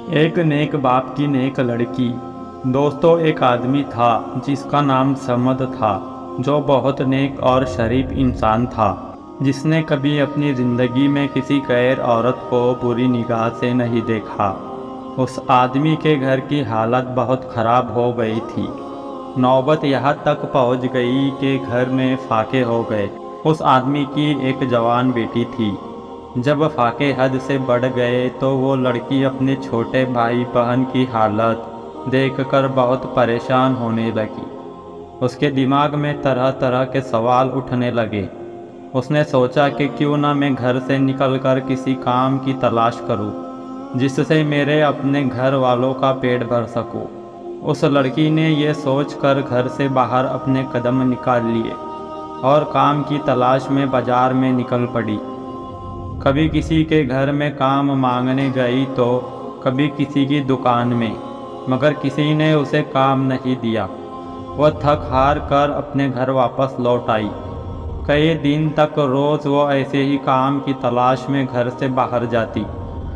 एक नेक बाप की नेक लड़की। दोस्तों, एक आदमी था जिसका नाम समद था, जो बहुत नेक और शरीफ इंसान था, जिसने कभी अपनी ज़िंदगी में किसी गैर औरत को बुरी निगाह से नहीं देखा। उस आदमी के घर की हालत बहुत ख़राब हो गई थी। नौबत यहाँ तक पहुँच गई कि घर में फाके हो गए। उस आदमी की एक जवान बेटी थी। जब फाके हद से बढ़ गए तो वो लड़की अपने छोटे भाई बहन की हालत देखकर बहुत परेशान होने लगी। उसके दिमाग में तरह तरह के सवाल उठने लगे। उसने सोचा कि क्यों ना मैं घर से निकलकर किसी काम की तलाश करूं, जिससे मेरे अपने घर वालों का पेट भर सकूं। उस लड़की ने यह सोचकर घर से बाहर अपने कदम निकाल लिए और काम की तलाश में बाजार में निकल पड़ी। कभी किसी के घर में काम मांगने गई तो कभी किसी की दुकान में, मगर किसी ने उसे काम नहीं दिया। वह थक हार कर अपने घर वापस लौट आई। कई दिन तक रोज़ वो ऐसे ही काम की तलाश में घर से बाहर जाती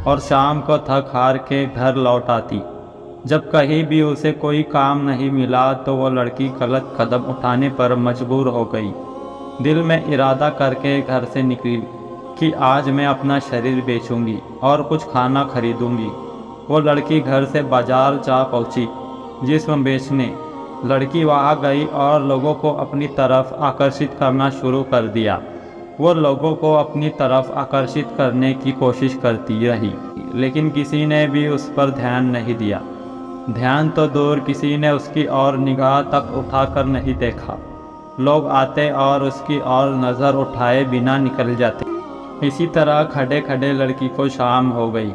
और शाम को थक हार के घर लौट आती। जब कहीं भी उसे कोई काम नहीं मिला तो वो लड़की गलत कदम उठाने पर मजबूर हो गई। दिल में इरादा करके घर से निकली कि आज मैं अपना शरीर बेचूंगी और कुछ खाना खरीदूंगी। वो लड़की घर से बाजार जा पहुंची जिस्म बेचने। लड़की वहां गई और लोगों को अपनी तरफ आकर्षित करना शुरू कर दिया। वो लोगों को अपनी तरफ आकर्षित करने की कोशिश करती रही, लेकिन किसी ने भी उस पर ध्यान नहीं दिया। ध्यान तो दूर, किसी ने उसकी ओर निगाह तक उठाकर नहीं देखा। लोग आते और उसकी ओर नज़र उठाए बिना निकल जाते। इसी तरह खड़े खड़े लड़की को शाम हो गई।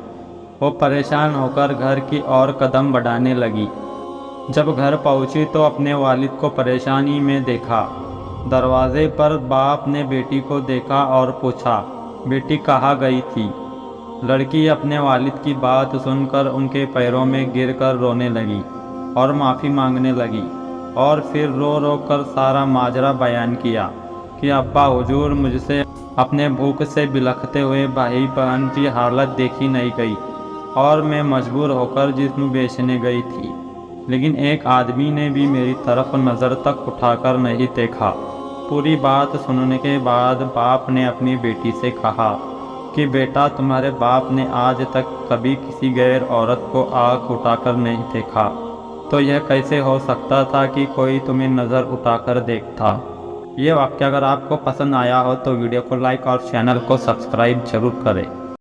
वो परेशान होकर घर की ओर कदम बढ़ाने लगी। जब घर पहुंची तो अपने वालिद को परेशानी में देखा। दरवाजे पर बाप ने बेटी को देखा और पूछा, बेटी कहाँ गई थी? लड़की अपने वालिद की बात सुनकर उनके पैरों में गिरकर रोने लगी और माफ़ी मांगने लगी, और फिर रो रो कर सारा माजरा बयान किया कि अब्बा हुजूर, मुझसे अपने भूख से बिलखते हुए भाई बहन की हालत देखी नहीं गई और मैं मजबूर होकर जिस्म बेचने गई थी, लेकिन एक आदमी ने भी मेरी तरफ नज़र तक उठाकर नहीं देखा। पूरी बात सुनने के बाद बाप ने अपनी बेटी से कहा कि बेटा, तुम्हारे बाप ने आज तक कभी किसी गैर औरत को आँख उठाकर नहीं देखा, तो यह कैसे हो सकता था कि कोई तुम्हें नज़र उठाकर देखता। ये वाक्य अगर आपको पसंद आया हो तो वीडियो को लाइक और चैनल को सब्सक्राइब जरूर करें।